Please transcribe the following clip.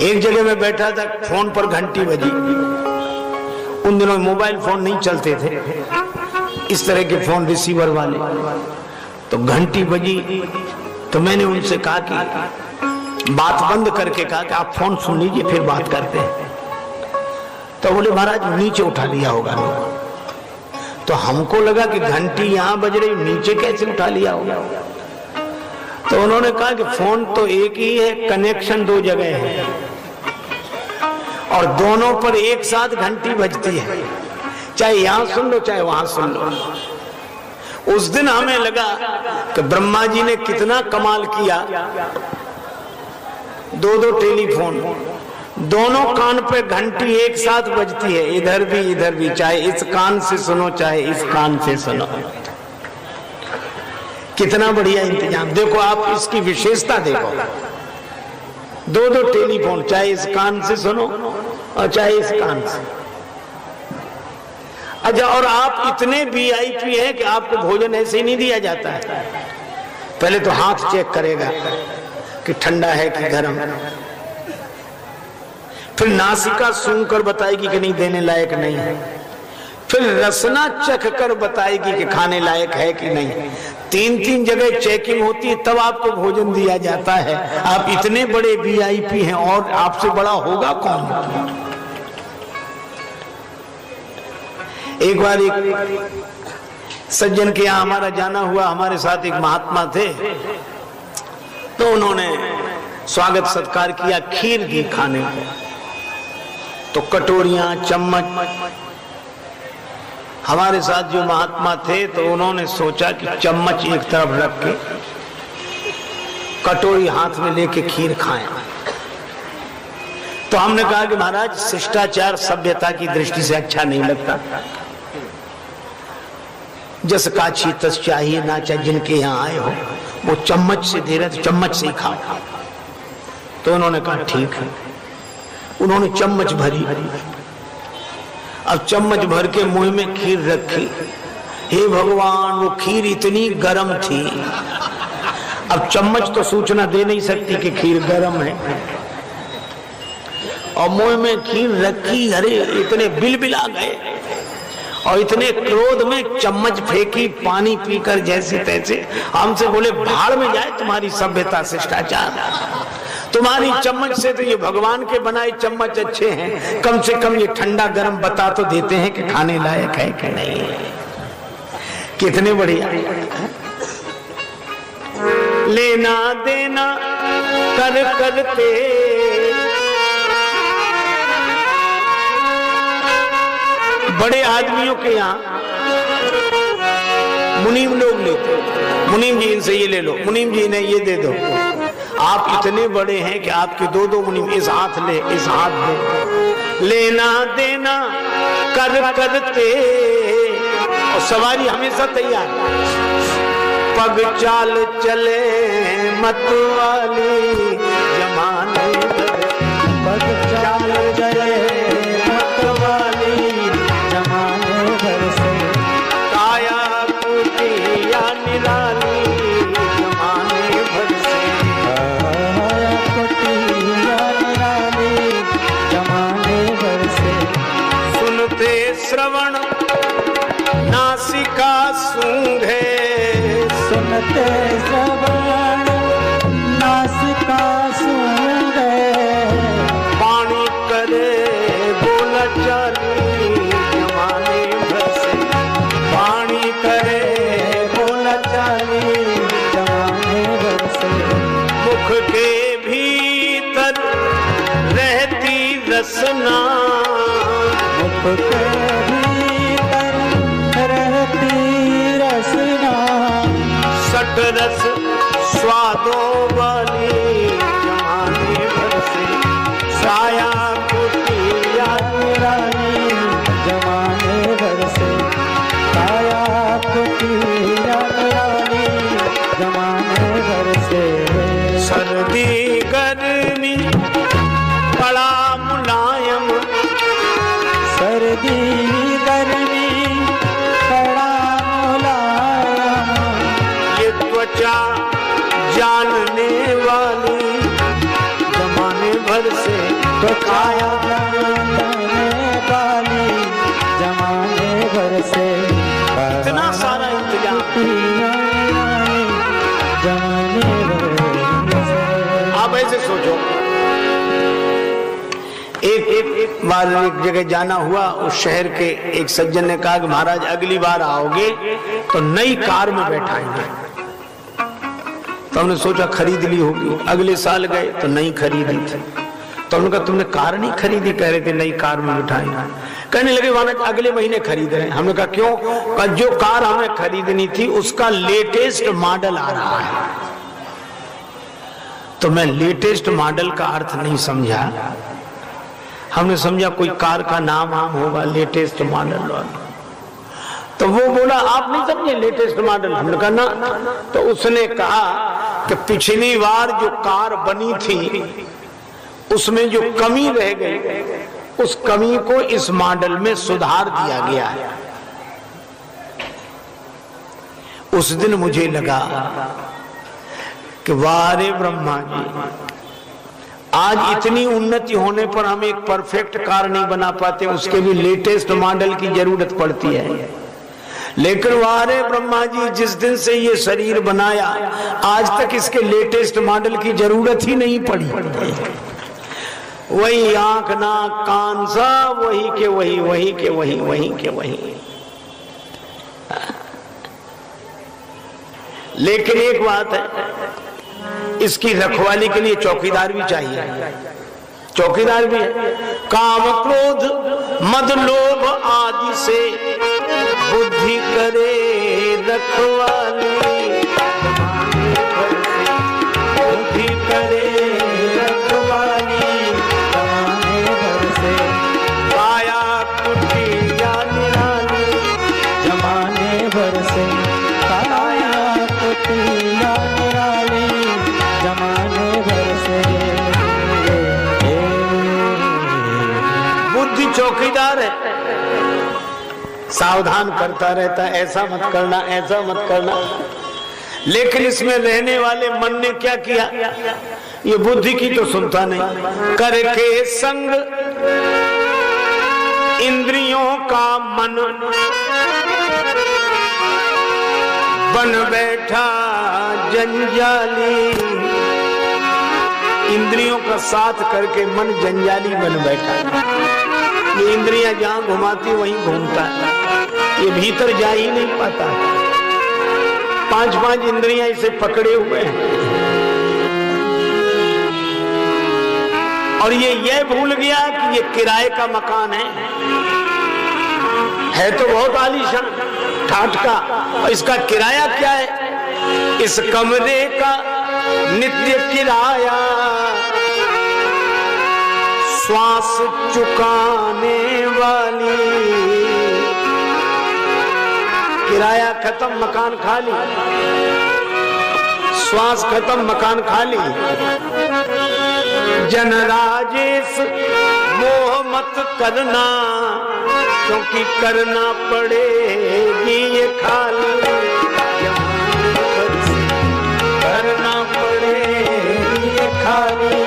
एक जगह में बैठा था, फोन पर घंटी बजी। उन दिनों मोबाइल फोन नहीं चलते थे, इस तरह के फोन रिसीवर वाले। तो घंटी बजी तो मैंने उनसे कहा कि बात बंद करके कहा कि आप फोन सुन लीजिए फिर बात करते हैं। तो बोले महाराज नीचे उठा लिया होगा लोग। तो हमको लगा कि घंटी यहां बज रही, नीचे कैसे उठा लिया होगा। तो उन्होंने कहा कि फोन तो एक ही है, कनेक्शन दो जगह है और दोनों पर एक साथ घंटी बजती है, चाहे यहां सुन लो चाहे वहां सुन लो। उस दिन हमें लगा कि ब्रह्मा जी ने कितना कमाल किया। दो दो टेलीफोन, दोनों कान पे घंटी एक साथ बजती है, इधर भी, चाहे इस कान से सुनो चाहे इस कान से सुनो। कितना बढ़िया इंतजाम। देखो आप इसकी विशेषता देखो, दो दो टेलीफोन, चाहे इस कान से सुनो और चाहे इस कान से। अच्छा, और आप इतने वीआईपी हैं कि आपको भोजन ऐसे ही नहीं दिया जाता है। पहले तो हाथ चेक करेगा कि ठंडा है कि गर्म, फिर नासिका सूंघ कर बताएगी कि नहीं देने लायक नहीं है, फिर रसना चख कर बताएगी कि खाने लायक है कि नहीं। तीन जगह चेकिंग होती है, तब आपको भोजन दिया जाता है। आप इतने बड़े वीआईपी हैं और आपसे बड़ा होगा कौन। एक बार एक सज्जन के यहाँ हमारा जाना हुआ, हमारे साथ एक महात्मा थे, तो उन्होंने स्वागत सत्कार किया, खीर दी खाने को। तो कटोरियां चम्मच, हमारे साथ जो महात्मा थे तो उन्होंने सोचा कि चम्मच एक तरफ रख के कटोरी हाथ में लेके खीर खाएं। तो हमने कहा कि महाराज शिष्टाचार सभ्यता की दृष्टि से अच्छा नहीं लगता, जस काछी तस चाहिए ना, चाहे जिनके यहाँ आए हो वो चम्मच से दे रहे तो चम्मच से ही खाओ। तो उन्होंने कहा ठीक है। उन्होंने चम्मच भरी, अब चम्मच भर के मुंह में खीर रखी। हे भगवान, वो खीर इतनी गर्म थी, अब चम्मच तो सूचना दे नहीं सकती कि खीर गर्म है, और मुंह में खीर रखी। अरे इतने बिलबिला गए और इतने क्रोध में चम्मच फेंकी, पानी पीकर जैसे तैसे। हमसे बोले भाड़ में जाए तुम्हारी सभ्यता शिष्टाचार, तुम्हारी चम्मच से तो ये भगवान के बनाए चम्मच अच्छे हैं, कम से कम ये ठंडा गर्म बता तो देते हैं कि खाने लायक है कि नहीं। कितने बढ़िया। लेना देना कर करते बड़े आदमियों के यहाँ मुनीम लोग लेते, मुनीम जी इनसे ये ले लो, मुनीम जी इन्हें ये दे दो। आप इतने बड़े हैं कि आपके दो दो मुनीम, इस हाथ ले इस हाथ दे। लेना देना कर करते और सवारी हमेशा तैयार। पग चाल चले मत वाली जमाने, पग चाल चले मत वाली जमाने भर से, काया कुटिया निराली जमाने भर से, काया कुटिया निराली जमाने भर से। सुनते श्रवण नासिका सूंघे, सुनते श्रवण नासिका सूंघे, पानी करे बोला चाली जमाने भर से, पानी करे बोला चाली जमाने भर से। मुख के भीतर रहती रसना, मुख के भीतर रहती रसना, सट रस स्वादों वाली जमाने भर से, साया कुटिया निराली जमाने भर से, साया कुटिया निराली जमाने भर से। सर्दी गर्मी बड़ा मुलायम, सर्दी गर्मी बड़ा मुलायम, ये त्वचा जानने वाली जमाने भर से तो काया वाली जमाने भर से इतना सारा इंतजाम जमाने भर से। आप ऐसे सोचो, एक बार एक जगह जाना हुआ, उस शहर के एक सज्जन ने कहा कि महाराज अगली बार आओगे तो नई कार में बैठाएंगे। तो हमने सोचा खरीद ली होगी। अगले साल गए तो नई खरीदी थी। तो हमने कहा तुमने कार नहीं खरीदी? कह रहे थे नई कार में बिठाएंगे। कहने लगे महाराज अगले महीने खरीद रहे हैं। हमने कहा क्यों? कहा जो कार हमें खरीदनी थी उसका लेटेस्ट मॉडल आ रहा है। तो मैं लेटेस्ट मॉडल का अर्थ नहीं समझा। हमने समझा कोई कार का नाम होगा लेटेस्ट मॉडल। तो वो बोला आप नहीं समझे लेटेस्ट मॉडल? हमने कहा ना। तो उसने कहा कि पिछली बार जो कार बनी थी उसमें जो कमी रह गई उस कमी को इस मॉडल में सुधार दिया गया है। उस दिन मुझे लगा कि वाह रे ब्रह्मा जी, आज इतनी उन्नति होने पर हम एक परफेक्ट कार नहीं बना पाते, उसके भी लेटेस्ट मॉडल की जरूरत पड़ती है। लेकिन वाह रे ब्रह्मा जी, जिस दिन से ये शरीर बनाया आज तक इसके लेटेस्ट मॉडल की जरूरत ही नहीं पड़ी। वही आंख नाक कान सब वही के वही, वही के वही, वही के वही। लेकिन एक बात है, इसकी रखवाली के लिए चौकीदार भी चाहिए। चौकीदार भी है। काम क्रोध मद लोभ आदि से बुद्धि करे रखवाली, बुद्धि करे रखवाली जमाने भर से काया कुटिया निराली, जमाने भर से काया कुटिया निराली जमाने भर से। बुद्धि चौकीदार है, सावधान करता रहता है, ऐसा मत करना, ऐसा मत करना। लेकिन इसमें रहने वाले मन ने क्या किया? ये बुद्धि की तो सुनता नहीं। करके संग इंद्रियों का मन बन बैठा जंजाली। इंद्रियों का साथ करके मन जंजाली बन बैठा। ये इंद्रियां जहां घुमाती वहीं घूमता है, ये भीतर जा ही नहीं पाता। पांच पांच इंद्रियां इसे पकड़े हुए हैं और ये भूल गया कि ये किराए का मकान है तो बहुत आलीशान ठाठ का, और इसका किराया क्या है? इस कमरे का नित्य किराया श्वास चुकाने वाली। किराया खत्म मकान खाली, श्वास खत्म मकान खाली। जन राजेश मोह मत करना, क्योंकि करना पड़ेगी ये खाली। करना पड़ेगी ये खाली